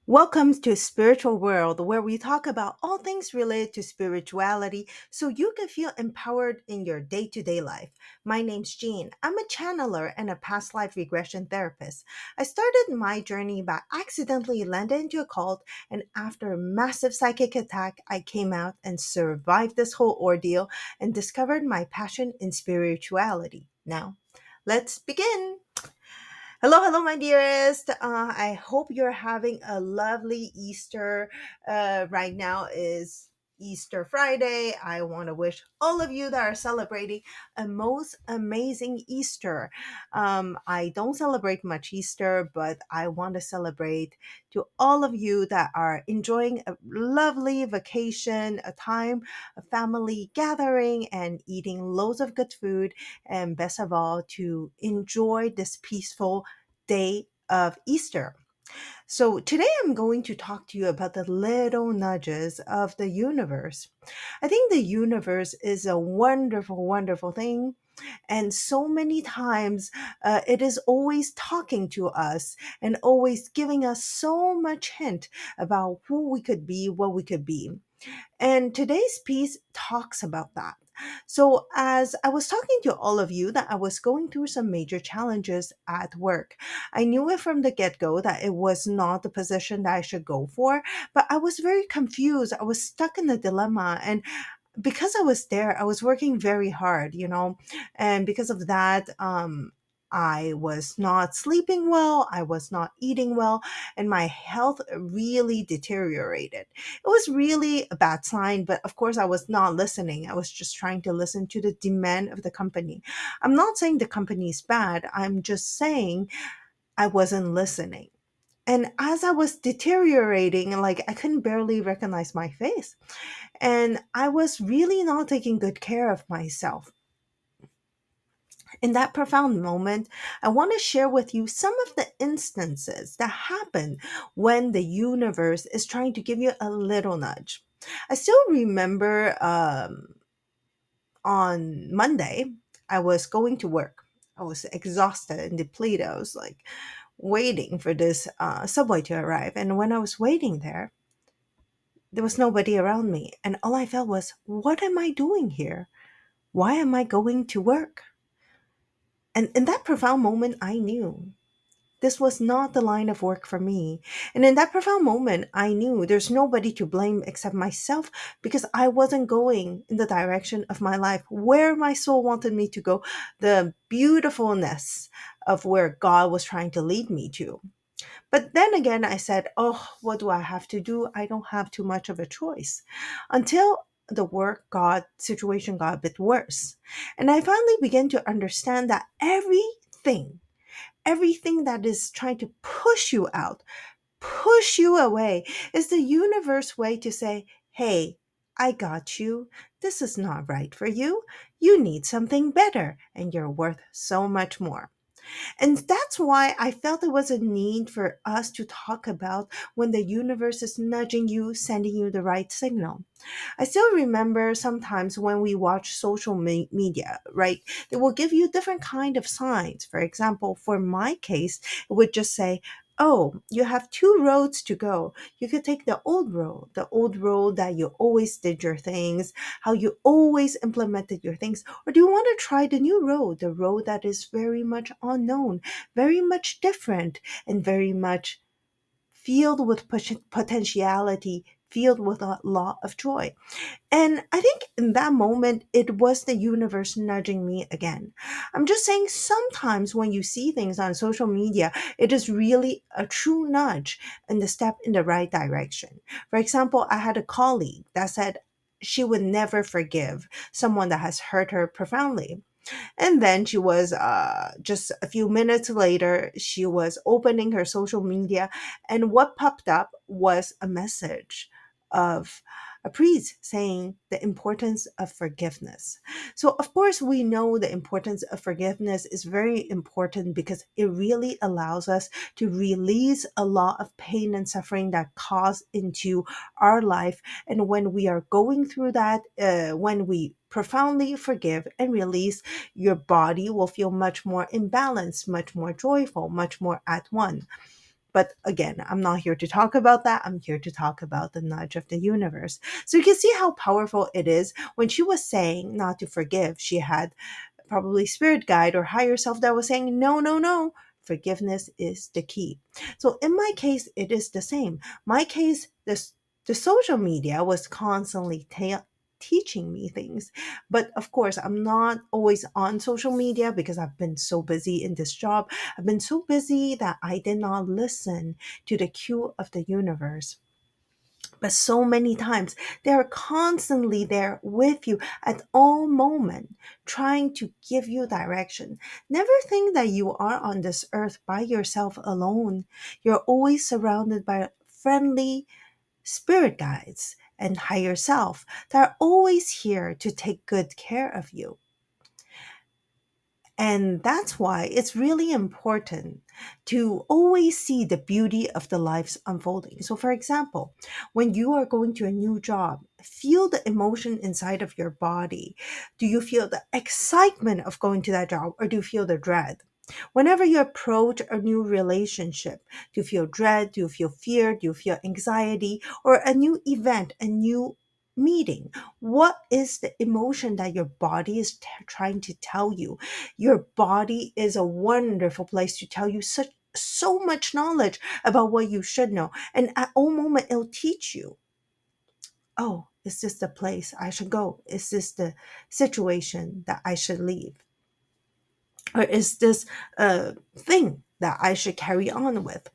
Welcome to Spiritual World, where we talk about all things related to spirituality so you can feel empowered in your day to day life. My name's Jean. I'm a channeler and a past life regression therapist. I started my journey by accidentally landing into a cult, and after a massive psychic attack, I came out and survived this whole ordeal and discovered my passion in spirituality. Now, let's begin. Hello, hello, my dearest. I hope you're having a lovely Easter. Right now is Easter Friday. I want to wish all of you that are celebrating a most amazing Easter. I don't celebrate much Easter, but I want to celebrate to all of you that are enjoying a lovely vacation, a time, a family gathering, and eating loads of good food. And best of all, to enjoy this peaceful day of Easter. So, today I'm going to talk to you about the little nudges of the universe. I think the universe is a wonderful, wonderful thing. And so many times it is always talking to us and always giving us so much hint about who we could be, what we could be. And today's piece talks about that. So, as I was talking to all of you, that I was going through some major challenges at work. I knew it from the get go that it was not the position that I should go for, but I was very confused. I was stuck in a dilemma. And because I was there, I was working very hard, and because of that, I was not sleeping well, I was not eating well, and my health really deteriorated. It was really a bad sign, but of course, I was not listening. I was just trying to listen to the demand of the company. I'm not saying the company is bad, I'm just saying I wasn't listening. And as I was deteriorating, like I couldn't barely recognize my face. And I was really not taking good care of myself. In that profound moment, I want to share with you some of the instances that happen when the universe is trying to give you a little nudge. I still remember on Monday, I was going to work. I was exhausted and depleted. I was like waiting for this subway to arrive. And when I was waiting there was nobody around me. And all I felt was, what am I doing here? Why am I going to work? And in that profound moment, I knew this was not the line of work for me. And in that profound moment, I knew there's nobody to blame except myself because I wasn't going in the direction of my life where my soul wanted me to go, the beautifulness of where God was trying to lead me to. But then again, I said, oh, what do I have to do? I don't have too much of a choice. Until the work situation got a bit worse. And I finally began to understand that everything that is trying to push you out, push you away, is the universe way to say, hey, I got you. This is not right for you. You need something better, and you're worth so much more. And that's why I felt there was a need for us to talk about when the universe is nudging you, sending you the right signal. I still remember sometimes when we watch social media, right? They will give you different kind of signs. For example, for my case, it would just say, oh, you have two roads to go. You could take the old road that you always did your things, how you always implemented your things. Or do you want to try the new road, the road that is very much unknown, very much different, and very much filled with potentiality, filled with a lot of joy? And I think in that moment, it was the universe nudging me again. I'm just saying, sometimes when you see things on social media, it is really a true nudge and the step in the right direction. For example, I had a colleague that said she would never forgive someone that has hurt her profoundly. And then she was just a few minutes later, she was opening her social media, and what popped up was a message of a priest saying the importance of forgiveness. So, of course, we know the importance of forgiveness is very important because it really allows us to release a lot of pain and suffering that caused into our life. And when we are going through that, when we profoundly forgive and release, your body will feel much more in balance, much more joyful, much more at one. But again, I'm not here to talk about that. I'm here to talk about the nudge of the universe. So you can see how powerful it is. When she was saying not to forgive, she had probably spirit guide or higher self that was saying, no, no, no. Forgiveness is the key. So in my case, it is the same. My case, the social media was constantly teaching me things. But of course, I'm not always on social media because I've been so busy in this job. I've been so busy that I did not listen to the cue of the universe. But so many times they are constantly there with you at all moment, trying to give you direction. Never think that you are on this earth by yourself alone. You're always surrounded by friendly spirit guides and higher self that are always here to take good care of you. And that's why it's really important to always see the beauty of the lives unfolding. So, for example, when you are going to a new job, feel the emotion inside of your body. Do you feel the excitement of going to that job, or do you feel the dread? Whenever you approach a new relationship, do you feel dread? Do you feel fear? Do you feel anxiety? Or a new event, a new meeting? What is the emotion that your body is trying to tell you? Your body is a wonderful place to tell you so much knowledge about what you should know. And at all moment it'll teach you, oh, is this the place I should go? Is this the situation that I should leave? Or is this a thing that I should carry on with?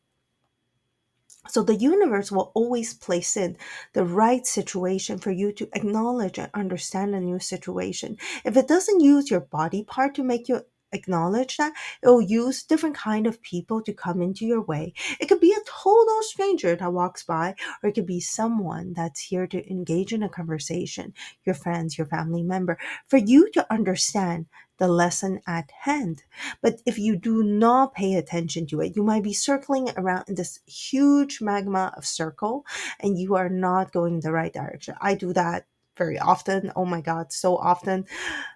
So the universe will always place in the right situation for you to acknowledge and understand a new situation. If it doesn't use your body part to make you acknowledge that, it will use different kind of people to come into your way. It could be a total stranger that walks by, or it could be someone that's here to engage in a conversation, your friends, your family member, for you to understand the lesson at hand. But if you do not pay attention to it, you might be circling around in this huge magma of circle and you are not going the right direction. I do that very often. Oh my God, so often.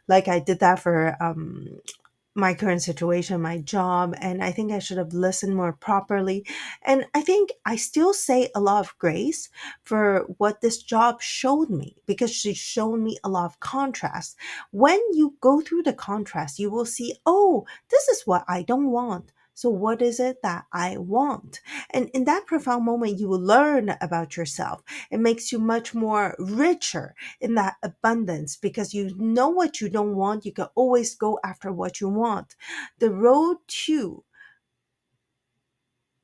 Like I did that for my current situation, my job, and I think I should have listened more properly. And I think I still say a lot of grace for what this job showed me, because she showed me a lot of contrast. When you go through the contrast, you will see, oh, this is what I don't want. So, what is it that I want? And in that profound moment, you will learn about yourself. It makes you much more richer in that abundance because you know what you don't want. You can always go after what you want. The road to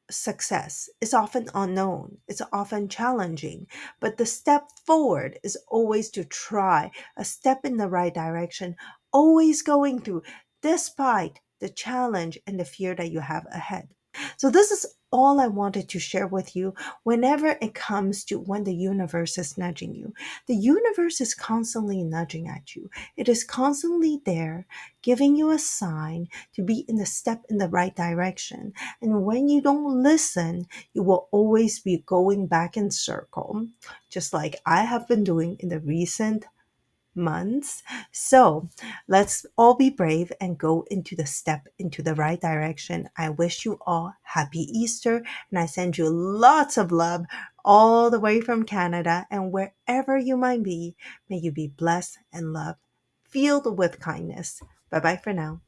success is often unknown, it's often challenging, but the step forward is always to try a step in the right direction, always going through despite the challenge and the fear that you have ahead. So, this is all I wanted to share with you whenever it comes to when the universe is nudging you. The universe is constantly nudging at you, it is constantly there, giving you a sign to be in the step in the right direction. And when you don't listen, you will always be going back in circle, just like I have been doing in the recent months. So let's all be brave and go into the step into the right direction. I wish you all happy Easter and I send you lots of love all the way from Canada, and wherever you might be, may you be blessed and loved, filled with kindness. Bye bye for now.